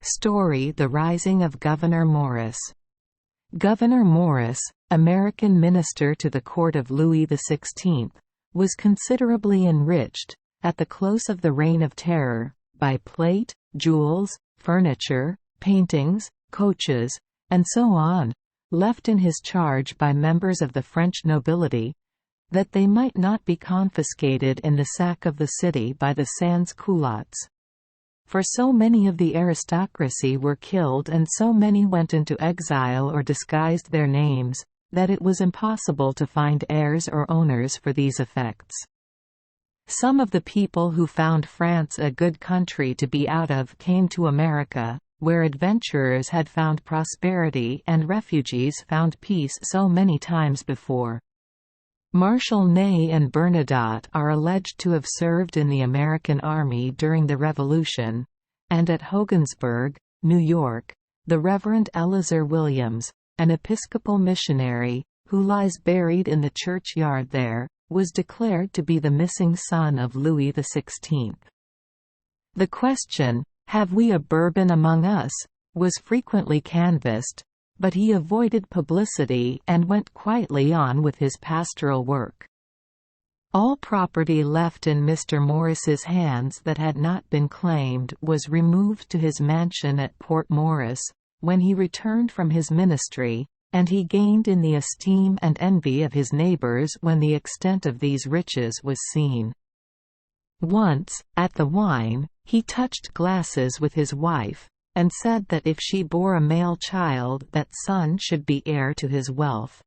Story: The Rising of Gouverneur Morris. Gouverneur Morris, American minister to the court of Louis XVI, was considerably enriched, at the close of the Reign of Terror, by plate, jewels, furniture, paintings, coaches, and so on, left in his charge by members of the French nobility, that they might not be confiscated in the sack of the city by the sans-culottes. For so many of the aristocracy were killed and so many went into exile or disguised their names, that it was impossible to find heirs or owners for these effects. Some of the people who found France a good country to be out of came to America, where adventurers had found prosperity and refugees found peace so many times before. Marshal Ney and Bernadotte are alleged to have served in the American Army during the Revolution, and at Hogansburg, New York, the Reverend Eleazar Williams, an Episcopal missionary, who lies buried in the churchyard there, was declared to be the missing son of Louis XVI. The question, "Have we a Bourbon among us?" was frequently canvassed, but he avoided publicity and went quietly on with his pastoral work. All property left in Mr. Morris's hands that had not been claimed was removed to his mansion at Port Morris, when he returned from his ministry, and he gained in the esteem and envy of his neighbors when the extent of these riches was seen. Once, at the wine, he touched glasses with his wife, and said that if she bore a male child that son should be heir to his wealth.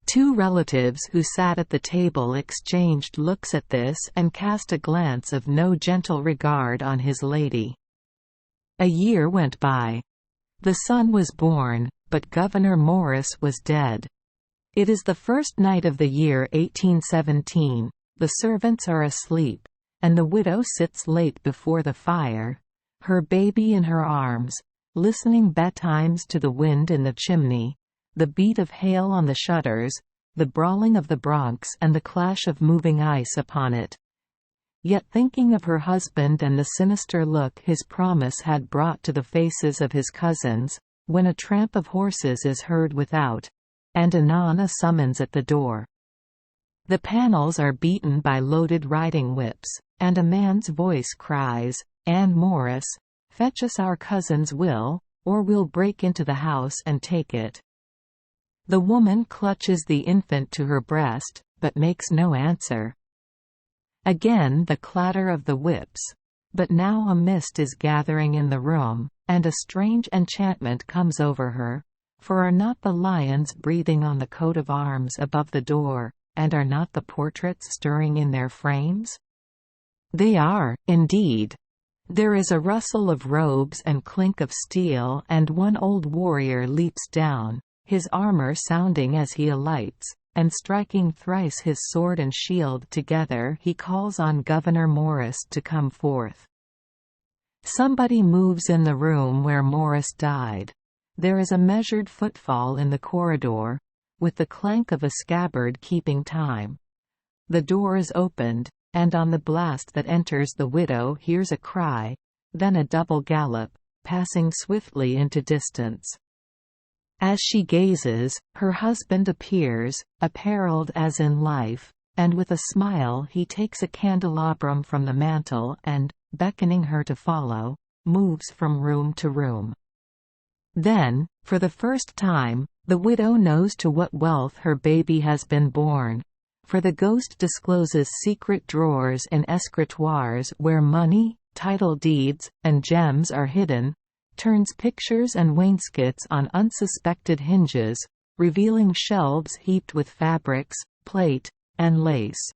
Two relatives who sat at the table exchanged looks at this and cast a glance of no gentle regard on his lady. A year went by. The son was born, but Gouverneur Morris was dead. It is the first night of the year 1817, the servants are asleep, and the widow sits late before the fire, her baby in her arms, listening betimes to the wind in the chimney, the beat of hail on the shutters, the brawling of the Bronx and the clash of moving ice upon it. Yet thinking of her husband and the sinister look his promise had brought to the faces of his cousins, when a tramp of horses is heard without, and anon a summons at the door. The panels are beaten by loaded riding whips, and a man's voice cries, "Anne Morris, fetch us our cousin's will, or we'll break into the house and take it." The woman clutches the infant to her breast, but makes no answer. Again the clatter of the whips, but now a mist is gathering in the room, and a strange enchantment comes over her, for are not the lions breathing on the coat of arms above the door, and are not the portraits stirring in their frames? They are, indeed. There is a rustle of robes and clink of steel, and one old warrior leaps down, his armor sounding as he alights, and striking thrice his sword and shield together he calls on Gouverneur Morris to come forth. Somebody moves in the room where Morris died. There is a measured footfall in the corridor, with the clank of a scabbard keeping time. The door is opened, and on the blast that enters the widow hears a cry, then a double gallop, passing swiftly into distance. As she gazes, her husband appears, apparelled as in life, and with a smile he takes a candelabrum from the mantel and, beckoning her to follow, moves from room to room. Then, for the first time, the widow knows to what wealth her baby has been born, for the ghost discloses secret drawers in escritoires where money, title deeds, and gems are hidden, turns pictures and wainscots on unsuspected hinges, revealing shelves heaped with fabrics, plate, and lace.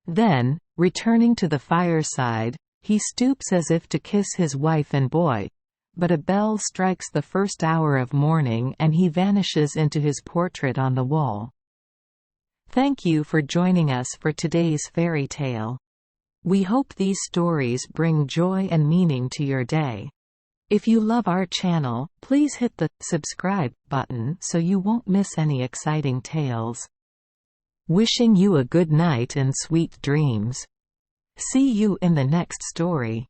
Then, returning to the fireside, he stoops as if to kiss his wife and boy, but a bell strikes the first hour of morning and he vanishes into his portrait on the wall. Thank you for joining us for today's fairy tale. We hope these stories bring joy and meaning to your day. If you love our channel, please hit the subscribe button so you won't miss any exciting tales. Wishing you a good night and sweet dreams. See you in the next story.